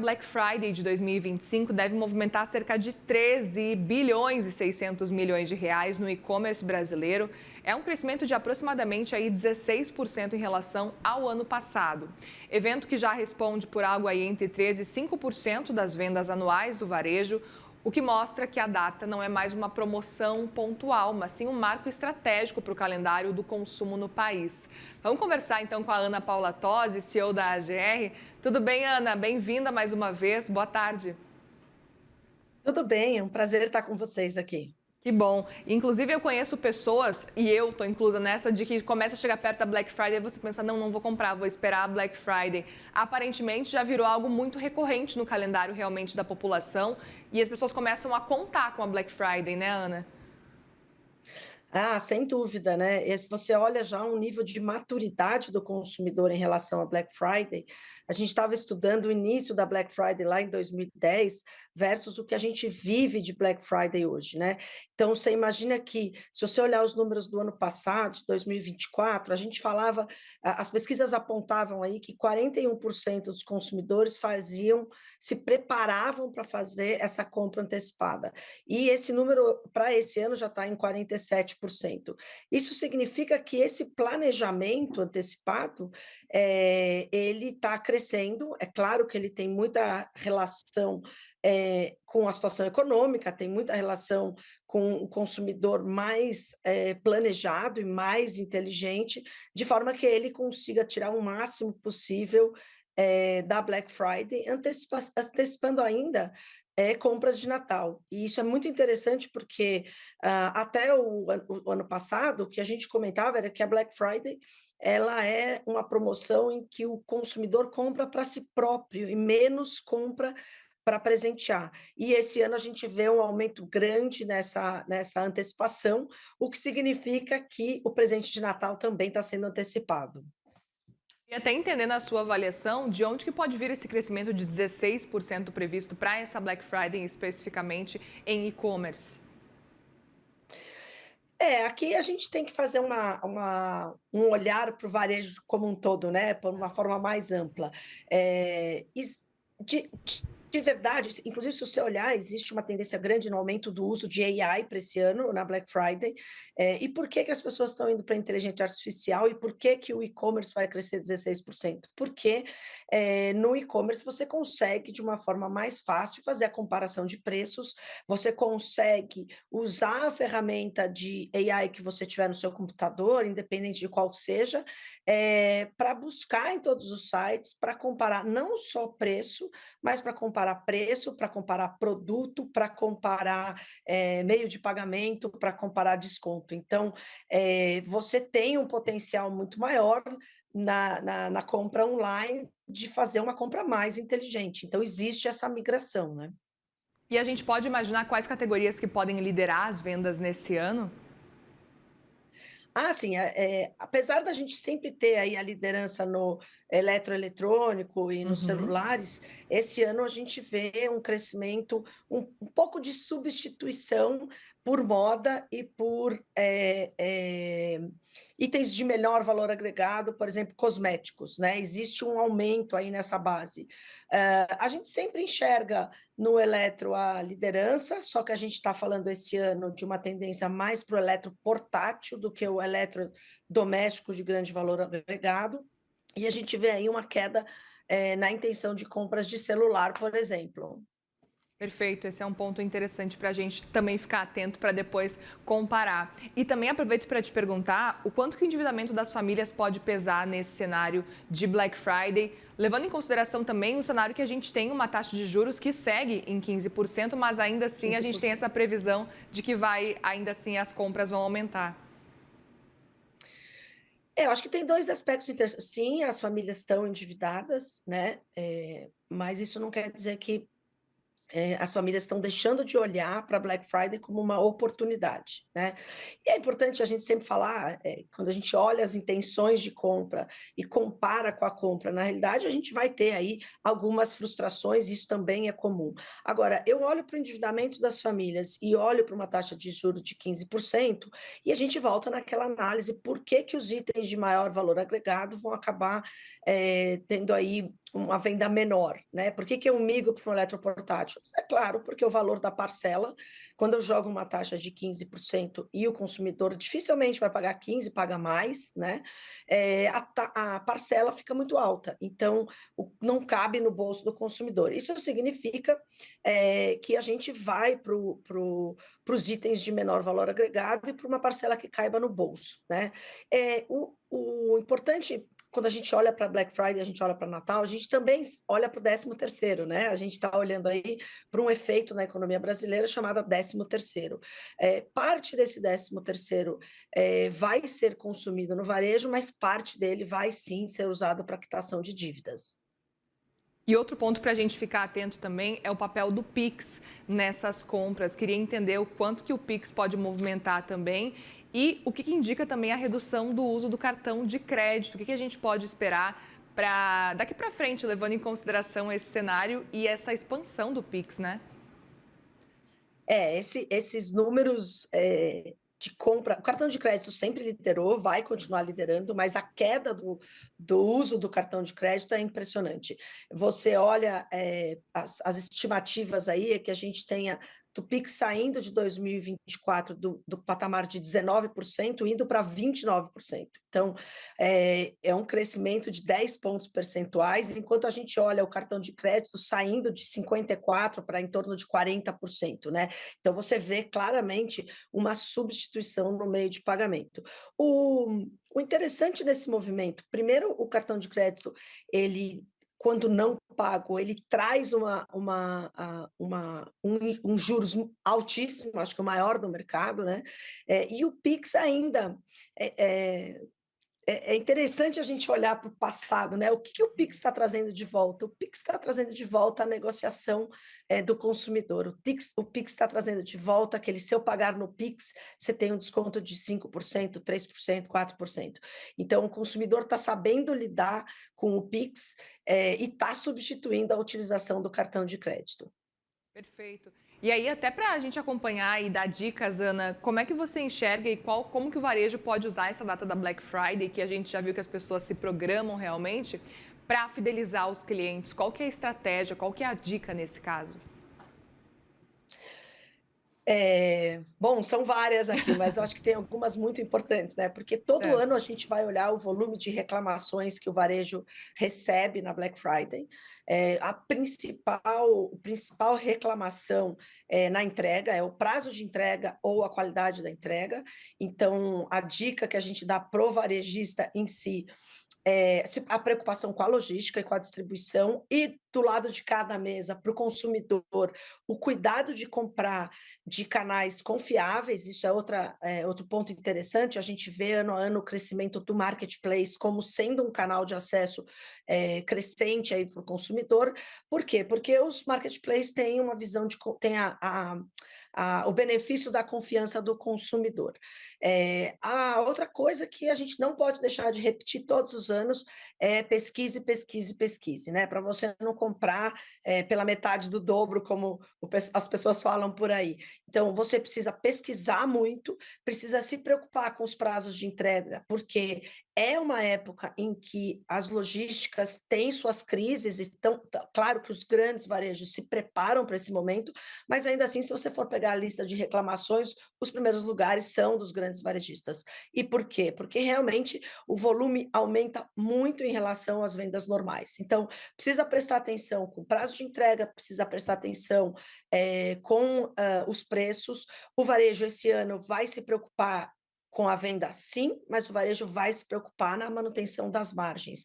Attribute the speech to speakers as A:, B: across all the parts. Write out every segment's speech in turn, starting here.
A: Black Friday de 2025 deve movimentar cerca de 13 bilhões e 600 milhões de reais no e-commerce brasileiro. É um crescimento de aproximadamente aí 16% em relação ao ano passado. Evento que já responde por algo aí entre 13 e 5% das vendas anuais do varejo, o que mostra que a data não é mais uma promoção pontual, mas sim um marco estratégico para o calendário do consumo no país. Vamos conversar então com a Ana Paula Tosi, CEO da AGR. Tudo bem, Ana? Bem-vinda mais uma vez. Boa tarde.
B: Tudo bem, é um prazer estar com vocês aqui.
A: Que bom. Inclusive, eu conheço pessoas, e eu estou inclusa nessa, de que começa a chegar perto da Black Friday e você pensa, não, não vou comprar, vou esperar a Black Friday. Aparentemente, já virou algo muito recorrente no calendário realmente da população e as pessoas começam a contar com a Black Friday, né, Ana?
B: Ah, sem dúvida, né? Você olha já um nível de maturidade do consumidor em relação à Black Friday. A gente estava estudando o início da Black Friday lá em 2010 versus o que a gente vive de Black Friday hoje, né? Então, você imagina que, se você olhar os números do ano passado, de 2024, a gente falava, as pesquisas apontavam aí que 41% dos consumidores se preparavam para fazer essa compra antecipada. E esse número, para esse ano, já está em 47%. Isso significa que esse planejamento antecipado, ele está crescendo. É claro que ele tem muita relação com a situação econômica, tem muita relação com o consumidor mais planejado e mais inteligente, de forma que ele consiga tirar o máximo possível da Black Friday, antecipando ainda compras de Natal. E isso é muito interessante porque até o ano passado, o que a gente comentava era que a Black Friday ela é uma promoção em que o consumidor compra para si próprio e menos compra para presentear. E esse ano a gente vê um aumento grande nessa antecipação, o que significa que o presente de Natal também está sendo antecipado.
A: E até entendendo a sua avaliação, de onde que pode vir esse crescimento de 16% previsto para essa Black Friday, especificamente em e-commerce?
B: Aqui a gente tem que fazer um olhar para o varejo como um todo, né? Por uma forma mais ampla. É, is- de, de verdade, inclusive, se você olhar, existe uma tendência grande no aumento do uso de AI para esse ano, na Black Friday. E por que as pessoas estão indo para a inteligência artificial e por que o e-commerce vai crescer 16%? Porque no e-commerce você consegue, de uma forma mais fácil, fazer a comparação de preços, você consegue usar a ferramenta de AI que você tiver no seu computador, independente de qual seja, para buscar em todos os sites, para comparar não só preço, para comparar produto, para comparar meio de pagamento, para comparar desconto. Então, você tem um potencial muito maior na compra online de fazer uma compra mais inteligente. Então, existe essa migração, né?
A: E a gente pode imaginar quais categorias que podem liderar as vendas nesse ano?
B: Ah, sim, apesar da gente sempre ter aí a liderança no eletroeletrônico e nos
A: Uhum.
B: celulares, esse ano a gente vê um crescimento, um pouco de substituição por moda e por itens de menor valor agregado, por exemplo, cosméticos, né? Existe um aumento aí nessa base. A gente sempre enxerga no eletro a liderança, só que a gente está falando esse ano de uma tendência mais para o eletro portátil do que o eletro doméstico de grande valor agregado, e a gente vê aí uma queda na intenção de compras de celular, por exemplo.
A: Perfeito, esse é um ponto interessante para a gente também ficar atento para depois comparar. E também aproveito para te perguntar o quanto que o endividamento das famílias pode pesar nesse cenário de Black Friday, levando em consideração também o cenário que a gente tem uma taxa de juros que segue em 15%, mas ainda assim a gente tem
B: 15%.
A: essa previsão de que ainda assim as compras vão aumentar.
B: Eu acho que tem dois aspectos interessantes. Sim, as famílias estão endividadas, né? Mas isso não quer dizer que as famílias estão deixando de olhar para Black Friday como uma oportunidade, né? E é importante a gente sempre falar, quando a gente olha as intenções de compra e compara com a compra, na realidade a gente vai ter aí algumas frustrações, isso também é comum. Agora, eu olho para o endividamento das famílias e olho para uma taxa de juros de 15% e a gente volta naquela análise, por que que os itens de maior valor agregado vão acabar tendo aí uma venda menor, né? Por que que eu migo para um eletroportátil? É claro, porque o valor da parcela, quando eu jogo uma taxa de 15% e o consumidor dificilmente vai pagar 15, paga mais, né? A parcela fica muito alta, então não cabe no bolso do consumidor. Isso significa que a gente vai para os itens de menor valor agregado e para uma parcela que caiba no bolso, né? O importante quando a gente olha para Black Friday, a gente olha para Natal, a gente também olha para o 13º, né? A gente está olhando aí para um efeito na economia brasileira chamado 13º. Parte desse 13º vai ser consumido no varejo, mas parte dele vai sim ser usado para quitação de dívidas.
A: E outro ponto para a gente ficar atento também é o papel do Pix nessas compras. Queria entender o quanto que o Pix pode movimentar também e o que indica também a redução do uso do cartão de crédito. O que a gente pode esperar para daqui para frente, levando em consideração esse cenário e essa expansão do Pix, né?
B: Esses números de compra, o cartão de crédito sempre liderou, vai continuar liderando, mas a queda do uso do cartão de crédito é impressionante. Você olha as estimativas aí, é que a gente tenha do Pix saindo de 2024 do patamar de 19%, indo para 29%. Então, é um crescimento de 10 pontos percentuais, enquanto a gente olha o cartão de crédito saindo de 54% para em torno de 40%, né? Então, você vê claramente uma substituição no meio de pagamento. O interessante nesse movimento, primeiro, o cartão de crédito, ele quando não pago, ele traz um juros altíssimo, acho que o maior do mercado, né? E o Pix ainda é interessante a gente olhar para o passado, né? O que o Pix está trazendo de volta? O Pix está trazendo de volta a negociação do consumidor. O Pix está trazendo de volta aquele, se eu pagar no Pix, você tem um desconto de 5%, 3%, 4%. Então, o consumidor está sabendo lidar com o Pix e está substituindo a utilização do cartão de crédito.
A: Perfeito. E aí, até para a gente acompanhar e dar dicas, Ana, como é que você enxerga e como que o varejo pode usar essa data da Black Friday, que a gente já viu que as pessoas se programam realmente, para fidelizar os clientes? Qual que é a estratégia, qual que é a dica nesse caso?
B: Bom, são várias aqui, mas eu acho que tem algumas muito importantes, né? Porque todo
A: Certo.
B: ano a gente vai olhar o volume de reclamações que o varejo recebe na Black Friday. A principal reclamação na entrega é o prazo de entrega ou a qualidade da entrega. Então, a dica que a gente dá pro varejista em si a preocupação com a logística e com a distribuição, e do lado de cada mesa, para o consumidor, o cuidado de comprar de canais confiáveis, isso é outro ponto interessante, a gente vê ano a ano o crescimento do marketplace como sendo um canal de acesso crescente para o consumidor. Por quê? Porque os marketplaces têm uma visão têm o benefício da confiança do consumidor. A outra coisa que a gente não pode deixar de repetir todos os anos é pesquise, pesquise, pesquise, né? Para você não comprar pela metade do dobro, como as pessoas falam por aí. Então, você precisa pesquisar muito, precisa se preocupar com os prazos de entrega, porque é uma época em que as logísticas têm suas crises, e claro que os grandes varejos se preparam para esse momento, mas ainda assim, se você for pegar a lista de reclamações, os primeiros lugares são dos grandes varejistas. E por quê? Porque realmente o volume aumenta muito em relação às vendas normais. Então, precisa prestar atenção com o prazo de entrega, precisa prestar atenção com os preços. O varejo esse ano vai se preocupar com a venda, sim, mas o varejo vai se preocupar na manutenção das margens.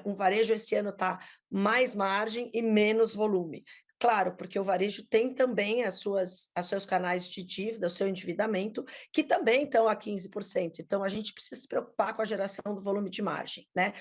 B: Um varejo esse ano está mais margem e menos volume. Claro, porque o varejo tem também os seus canais de dívida, o seu endividamento, que também estão a 15%. Então, a gente precisa se preocupar com a geração do volume de margem, né?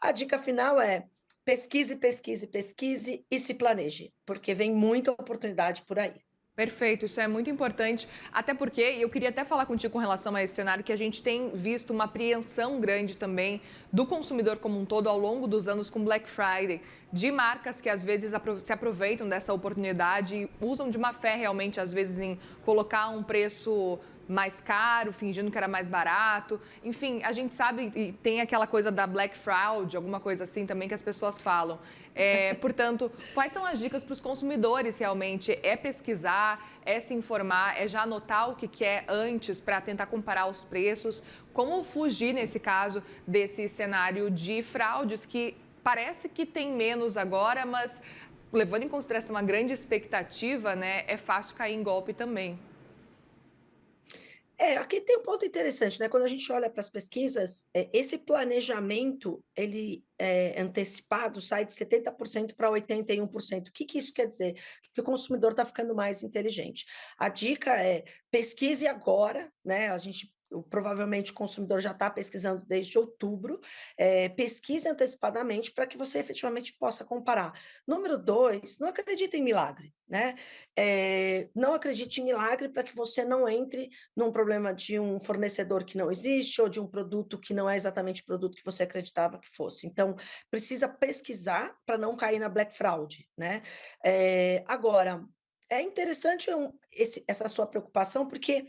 B: A dica final é Pesquise, pesquise, pesquise e se planeje, porque vem muita oportunidade por aí.
A: Perfeito, isso é muito importante, até porque, e eu queria até falar contigo com relação a esse cenário, que a gente tem visto uma apreensão grande também do consumidor como um todo ao longo dos anos com Black Friday, de marcas que às vezes se aproveitam dessa oportunidade e usam de má fé realmente, às vezes, em colocar um preço mais caro, fingindo que era mais barato. Enfim, a gente sabe, e tem aquela coisa da Black Fraud, alguma coisa assim também que as pessoas falam. Portanto, quais são as dicas para os consumidores realmente? É pesquisar, é se informar, é já anotar o que quer antes para tentar comparar os preços? Como fugir, nesse caso, desse cenário de fraudes que parece que tem menos agora, mas levando em consideração uma grande expectativa, né, é fácil cair em golpe também.
B: Aqui tem um ponto interessante, né, quando a gente olha para as pesquisas, esse planejamento, ele, antecipado sai de 70% para 81%. O que que isso quer dizer? Que o consumidor está ficando mais inteligente. A dica é: pesquise agora, né, provavelmente o consumidor já está pesquisando desde outubro, pesquise antecipadamente para que você efetivamente possa comparar. Número 2, não acredite em milagre, né, não acredite em milagre para que você não entre num problema de um fornecedor que não existe ou de um produto que não é exatamente o produto que você acreditava que fosse. Então, precisa pesquisar para não cair na Black Fraud, né. Agora, é interessante essa sua preocupação, porque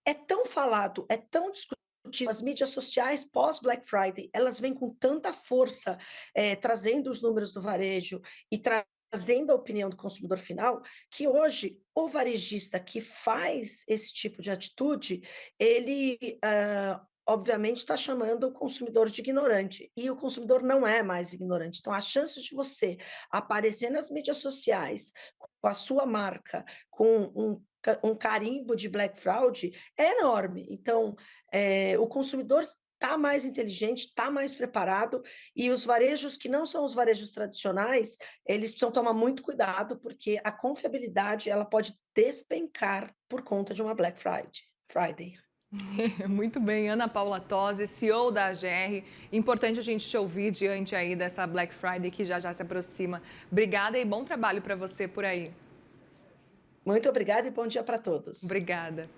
B: é tão falado, é tão discutido, as mídias sociais pós-Black Friday, elas vêm com tanta força, trazendo os números do varejo e trazendo a opinião do consumidor final, que hoje o varejista que faz esse tipo de atitude, ele, obviamente está chamando o consumidor de ignorante, e o consumidor não é mais ignorante. Então as chances de você aparecer nas mídias sociais com a sua marca, com um carimbo de Black Fraud é enorme. Então, o consumidor está mais inteligente, está mais preparado, e os varejos que não são os varejos tradicionais, eles precisam tomar muito cuidado, porque a confiabilidade ela pode despencar por conta de uma Black Friday.
A: Muito bem, Ana Paula Tosi, CEO da AGR. Importante a gente te ouvir diante aí dessa Black Friday que já já se aproxima. Obrigada e bom trabalho para você por aí.
B: Muito obrigada e bom dia para todos.
A: Obrigada.